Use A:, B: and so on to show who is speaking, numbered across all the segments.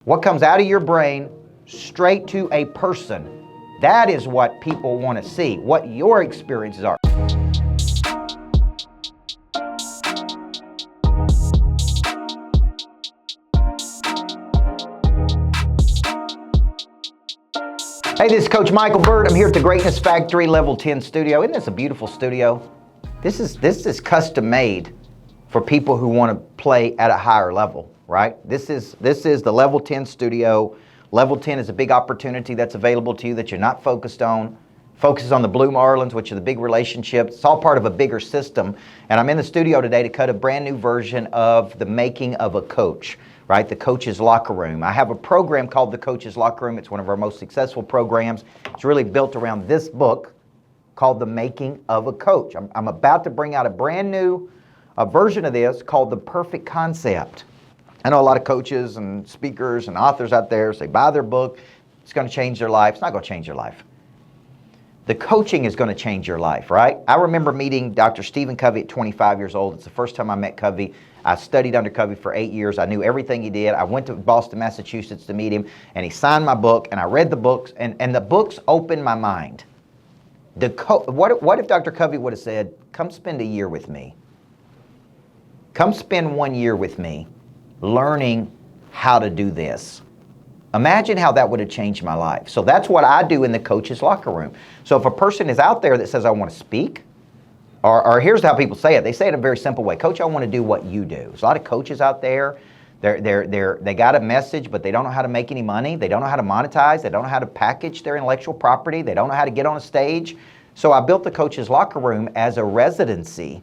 A: What comes out of your brain straight to a person, that is what people want to see, what your experiences are. Hey, this is Coach Michael Bird. I'm here at the Greatness Factory Level 10 studio. Isn't this a beautiful studio? This is custom made for people who want to play at a higher level, right? This is the Level 10 studio. Level 10 is a big opportunity that's available to you that you're not focused on. Focus on the Blue Marlins, which are the big relationships. It's all part of a bigger system. And I'm in the studio today to cut a brand new version of the making of a coach, right? The Coach's Locker Room. I have a program called the Coach's Locker Room. It's one of our most successful programs. It's really built around this book called The Making of a Coach. I'm about to bring out a brand new version of this called The Perfect Concept. I know a lot of coaches and speakers and authors out there say, buy their book, it's going to change their life. It's not going to change your life. The coaching is going to change your life, right? I remember meeting Dr. Stephen Covey at 25 years old. It's the first time I met Covey. I studied under Covey for 8 years. I knew everything he did. I went to Boston, Massachusetts to meet him, and he signed my book, and I read the books, and the books opened my mind. What if Dr. Covey would have said, come spend a year with me? Come spend 1 year with me learning how to do this. Imagine how that would have changed my life. So that's what I do in the Coach's Locker Room. So if a person is out there that says, I want to speak, or here's how people say it. They say it in a very simple way. Coach, I want to do what you do. There's a lot of coaches out there. They got a message, but they don't know how to make any money. They don't know how to monetize. They don't know how to package their intellectual property. They don't know how to get on a stage. So I built the Coach's Locker Room as a residency,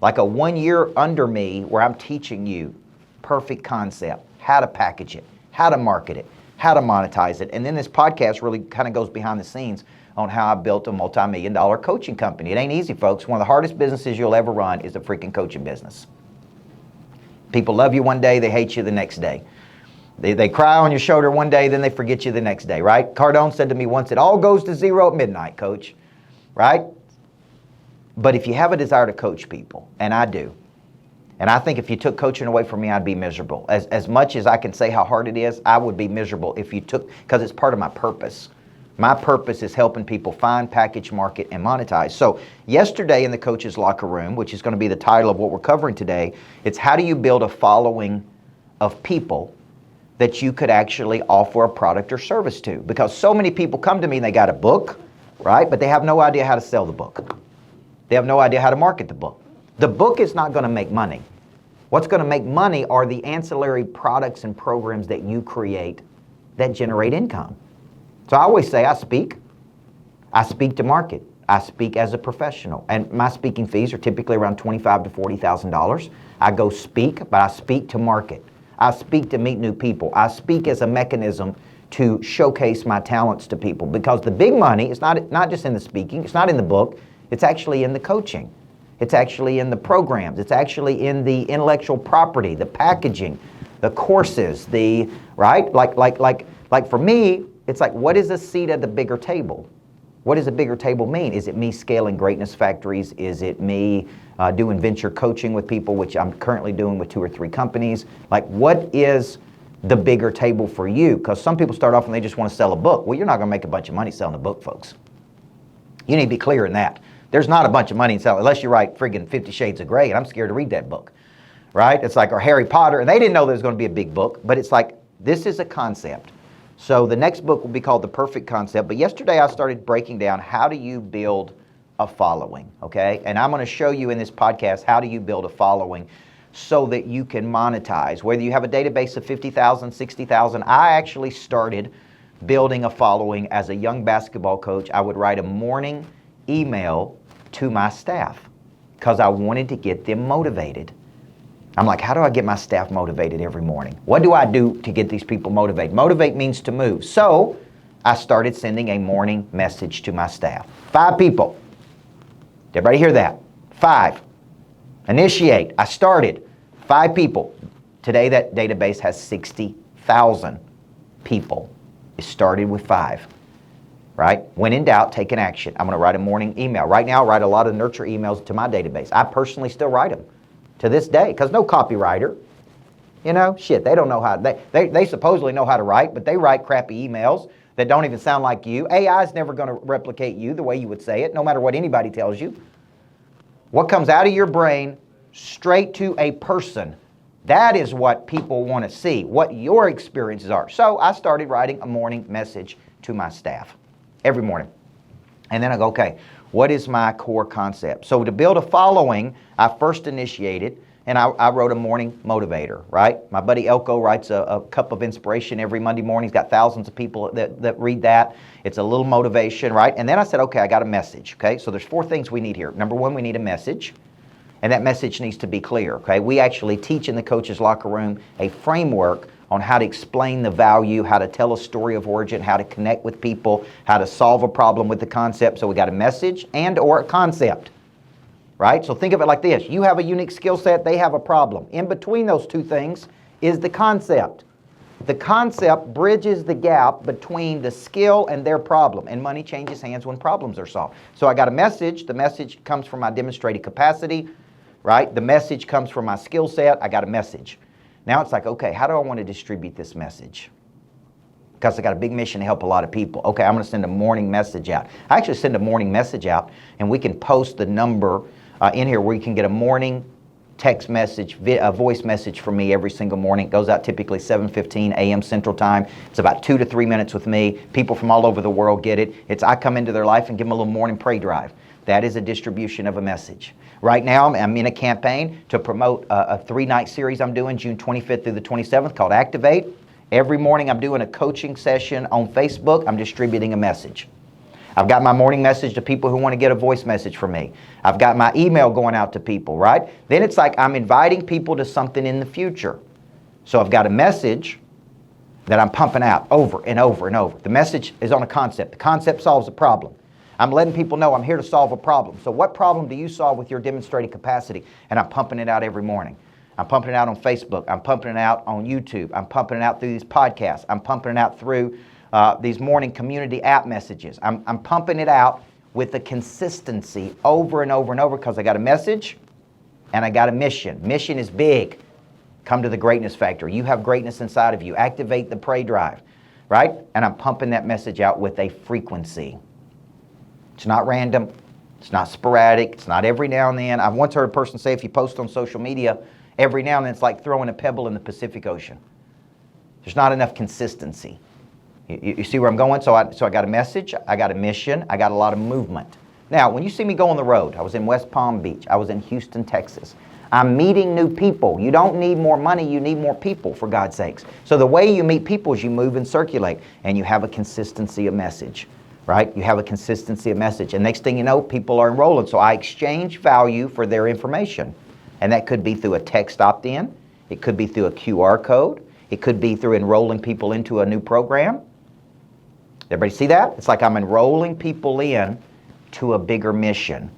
A: like a 1 year under me where I'm teaching you perfect concept, how to package it, how to market it, how to monetize it. And then this podcast really kind of goes behind the scenes on how I built a multi-million-dollar coaching company. It ain't easy, folks. One of the hardest businesses you'll ever run is a freaking coaching business. People love you one day, they hate you the next day. They cry on your shoulder one day, then they forget you the next day, right? Cardone said to me once, it all goes to zero at midnight, coach, right? But if you have a desire to coach people, and I do, and I think if you took coaching away from me, I'd be miserable. As much as I can say how hard it is, I would be miserable if you took, because it's part of my purpose. My purpose is helping people find, package, market, and monetize. So yesterday in the Coach's Locker Room, which is going to be the title of what we're covering today, it's how do you build a following of people that you could actually offer a product or service to? Because so many people come to me and they got a book, right? But they have no idea how to sell the book. They have no idea how to market the book. The book is not going to make money. What's going to make money are the ancillary products and programs that you create that generate income. So I always say I speak to market. I speak as a professional. And my speaking fees are typically around $25,000 to $40,000. I go speak, but I speak to market. I speak to meet new people. I speak as a mechanism to showcase my talents to people, because the big money is not just in the speaking, it's not in the book, it's actually in the coaching. It's actually in the programs. It's actually in the intellectual property, the packaging, the courses, right? Like for me, it's like, what is a seat at the bigger table? What does a bigger table mean? Is it me scaling greatness factories? Is it me doing venture coaching with people, which I'm currently doing with 2 or 3 companies? Like, what is the bigger table for you? Because some people start off and they just want to sell a book. Well, you're not going to make a bunch of money selling a book, folks. You need to be clear in that. There's not a bunch of money in selling, unless you write friggin' 50 Shades of Grey, and I'm scared to read that book, right? It's like, or Harry Potter, and they didn't know there was going to be a big book, but it's like, this is a concept. So the next book will be called The Perfect Concept, but yesterday I started breaking down how do you build a following, okay? And I'm going to show you in this podcast how do you build a following so that you can monetize. Whether you have a database of 50,000, 60,000, I actually started building a following as a young basketball coach. I would write a morning email to my staff because I wanted to get them motivated. I'm like, how do I get my staff motivated every morning? What do I do to get these people motivated? Motivate means to move. So I started sending a morning message to my staff. 5 people. Did everybody hear that? 5. Initiate. I started. 5 people. Today that database has 60,000 people. It started with 5. Right? When in doubt, take an action. I'm going to write a morning email. Right now, I write a lot of nurture emails to my database. I personally still write them to this day because no copywriter You know, shit, they don't know how, they supposedly know how to write, but they write crappy emails that don't even sound like you. AI is never going to replicate you the way you would say it, no matter what anybody tells you. What comes out of your brain straight to a person, that is what people want to see, what your experiences are. So I started writing a morning message to my staff every morning. And then I go, okay, what is my core concept? So to build a following, I first initiated, and I wrote a morning motivator, right? My buddy Elko writes a cup of inspiration every Monday morning. He's got thousands of people that read that. It's a little motivation, right? And then I said, okay, I got a message, okay? So there's 4 things we need here. Number 1, we need a message, and that message needs to be clear, okay? We actually teach in the coach's locker room a framework on how to explain the value, how to tell a story of origin, how to connect with people, how to solve a problem with the concept. So we got a message and or a concept. Right? So think of it like this. You have a unique skill set, they have a problem. In between those 2 things is the concept. The concept bridges the gap between the skill and their problem, and money changes hands when problems are solved. So I got a message. The message comes from my demonstrated capacity, right? The message comes from my skill set. I got a message. Now it's like, okay, how do I want to distribute this message? Because I got a big mission to help a lot of people. Okay, I'm going to send a morning message out. I actually send a morning message out, and we can post the number in here where you can get a morning text message, a voice message from me every single morning. It goes out typically 7:15 a.m. Central Time. It's about 2 to 3 minutes with me. People from all over the world get it. I come into their life and give them a little morning pray drive. That is a distribution of a message. Right now, I'm in a campaign to promote a 3-night series I'm doing June 25th through the 27th called Activate. Every morning I'm doing a coaching session on Facebook. I'm distributing a message. I've got my morning message to people who want to get a voice message from me. I've got my email going out to people, right? Then it's like I'm inviting people to something in the future. So I've got a message that I'm pumping out over and over and over. The message is on a concept. The concept solves a problem. I'm letting people know I'm here to solve a problem. So what problem do you solve with your demonstrated capacity? And I'm pumping it out every morning. I'm pumping it out on Facebook. I'm pumping it out on YouTube. I'm pumping it out through these podcasts. I'm pumping it out through these morning community app messages. I'm pumping it out with a consistency over and over and over because I got a message and I got a mission. Mission is big. Come to the Greatness Factory. You have greatness inside of you. Activate the pray drive, right? And I'm pumping that message out with a frequency. It's not random. It's not sporadic. It's not every now and then. I've once heard a person say if you post on social media, every now and then it's like throwing a pebble in the Pacific Ocean. There's not enough consistency. You see where I'm going? So I got a message, I got a mission, I got a lot of movement. Now, when you see me go on the road, I was in West Palm Beach, I was in Houston, Texas. I'm meeting new people. You don't need more money, you need more people, for God's sakes. So the way you meet people is you move and circulate, and you have a consistency of message, right? You have a consistency of message. And next thing you know, people are enrolling. So I exchange value for their information. And that could be through a text opt-in. It could be through a QR code. It could be through enrolling people into a new program. Everybody see that? It's like I'm enrolling people in to a bigger mission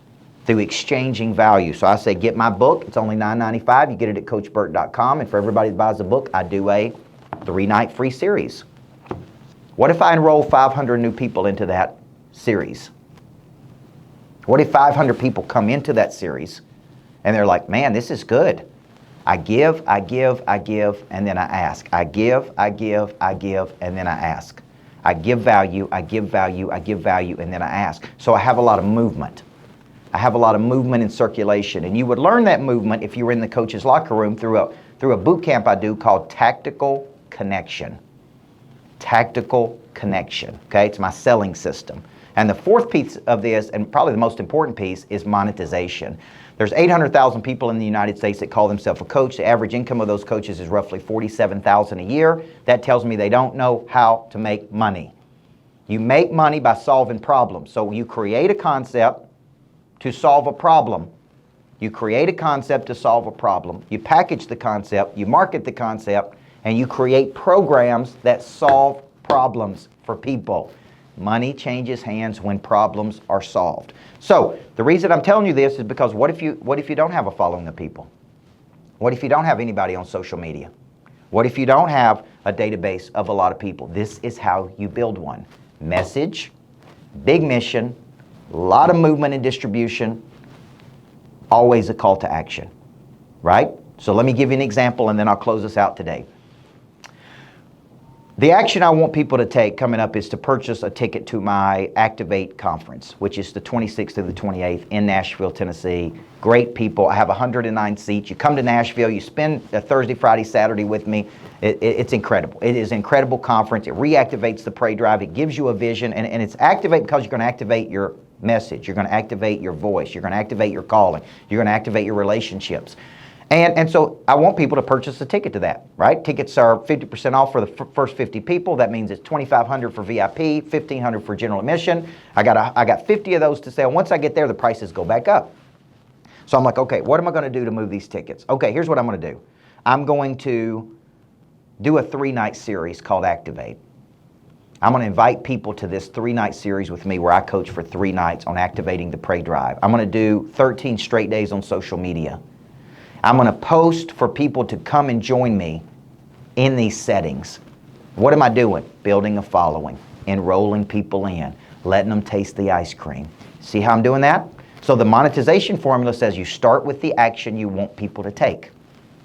A: through exchanging value. So I say, get my book. It's only $9.95. You get it at CoachBurt.com. And for everybody that buys the book, I do a 3-night free series. What if I enroll 500 new people into that series? What if 500 people come into that series and they're like, man, this is good. I give, and then I ask. I give, and then I ask. I give value, and then I ask. So I have a lot of movement. I have a lot of movement and circulation. And you would learn that movement if you were in the coach's locker room through a boot camp I do called Tactical Connection. Tactical Connection, okay? It's my selling system. And the 4th piece of this, and probably the most important piece, is monetization. There's 800,000 people in the United States that call themselves a coach. The average income of those coaches is roughly $47,000 a year. That tells me they don't know how to make money. You make money by solving problems. So you create a concept to solve a problem. You create a concept to solve a problem. You package the concept, you market the concept, and you create programs that solve problems for people. Money changes hands when problems are solved. So the reason I'm telling you this is because what if you don't have a following of people? What if you don't have anybody on social media? What if you don't have a database of a lot of people? This is how you build one. Message, big mission, a lot of movement and distribution, always a call to action, right? So let me give you an example and then I'll close us out today. The action I want people to take coming up is to purchase a ticket to my Activate conference, which is the 26th to the 28th in Nashville, Tennessee. Great people. I have 109 seats. You come to Nashville, you spend a Thursday, Friday, Saturday with me. It's incredible. It is an incredible conference. It reactivates the Pray Drive. It gives you a vision, and it's activate because you're going to activate your message. You're going to activate your voice. You're going to activate your calling. You're going to activate your relationships. And so I want people to purchase a ticket to that, right? Tickets are 50% off for the first 50 people. That means it's $2,500 for VIP, $1,500 for general admission. I got 50 of those to sell. Once I get there, the prices go back up. So I'm like, okay, what am I going to do to move these tickets? Okay, here's what I'm going to do. I'm going to do a 3-night series called Activate. I'm going to invite people to this 3-night series with me where I coach for 3 nights on activating the Pray Drive. I'm going to do 13 straight days on social media. I'm going to post for people to come and join me in these settings. What am I doing? Building a following, enrolling people in, letting them taste the ice cream. See how I'm doing that? So the monetization formula says you start with the action you want people to take.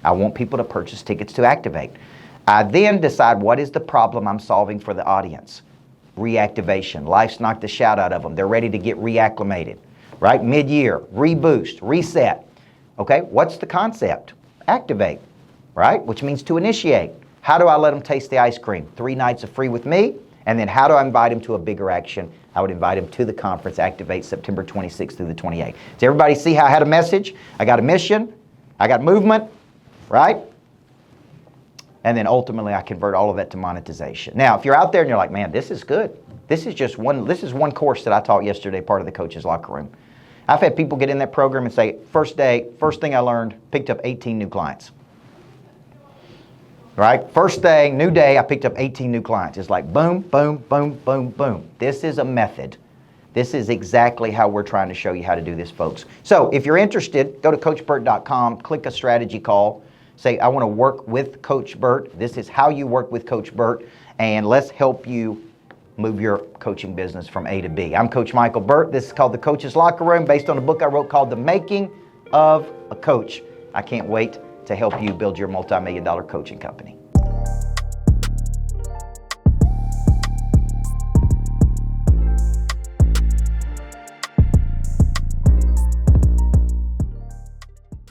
A: I want people to purchase tickets to Activate. I then decide what is the problem I'm solving for the audience. Reactivation. Life's knocked the shout out of them. They're ready to get reacclimated, right? Mid-year, reboost, reset. Okay, what's the concept? Activate, right? Which means to initiate. How do I let them taste the ice cream? 3 nights of free with me. And then how do I invite them to a bigger action? I would invite them to the conference, Activate, September 26th through the 28th. Does everybody see how I had a message? I got a mission. I got movement, right? And then ultimately I convert all of that to monetization. Now, if you're out there and you're like, man, this is good. This is one course that I taught yesterday, part of the Coach's Locker Room. I've had people get in that program and say, first thing I learned, picked up 18 new clients. Right? First day, new day, I picked up 18 new clients. It's like boom, boom, boom, boom, boom. This is a method. This is exactly how we're trying to show you how to do this, folks. So if you're interested, go to CoachBurt.com, click a strategy call, say, I want to work with Coach Burt. This is how you work with Coach Burt, and let's help you move your coaching business from A to B. I'm Coach Michael Burt. This is called The Coach's Locker Room, based on a book I wrote called The Making of a Coach. I can't wait to help you build your multi-million-dollar coaching company.